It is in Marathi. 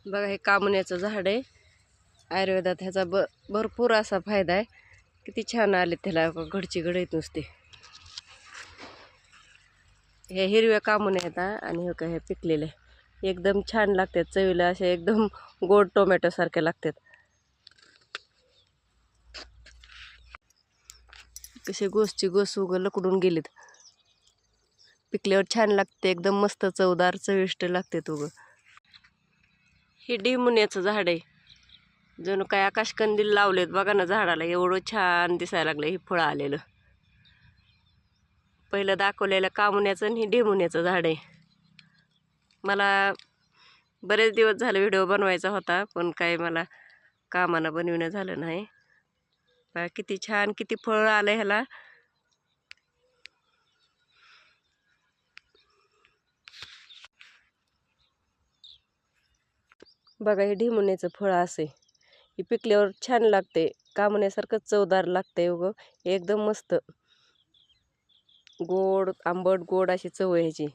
बघा हे कामुन्याचं झाड आहे. आयुर्वेदात ह्याचा भरपूर असा फायदा आहे. किती छान आले त्याला घडची घडीत नुसते. हे हिरव्या कामुन्या आहेत आणि हे काय हे पिकलेले एकदम छान लागतात चवीला. असे एकदम गोड टोमॅटो सारखे लागतात. कसे गोसची गोस उगं लकडून गेलेत. पिकल्यावर छान लागते एकदम मस्त चवदार चविष्ट लागते उगं. हे डिमुन्याचं झाड आहे. जणू काय आकाशकंदील लावलेत बघा ना झाडाला. एवढं छान दिसायला लागलं हे फळं आलेलं. पहिलं दाखवलेलं कामुन्याचं आणि हे डिमुन्याचं झाड आहे. मला बरेच दिवस झाले व्हिडिओ बनवायचा होता पण काय मला कामानं बनविणं झालं नाही. किती छान किती फळ आलं ह्याला. बघा हे डिमुन्याचं फळ असे हे पिकल्यावर छान लागते. कामुन्यासारखंच चवदार लागते उगं एकदम मस्त गोड आंबट गोड अशी चव आहे ह्याची.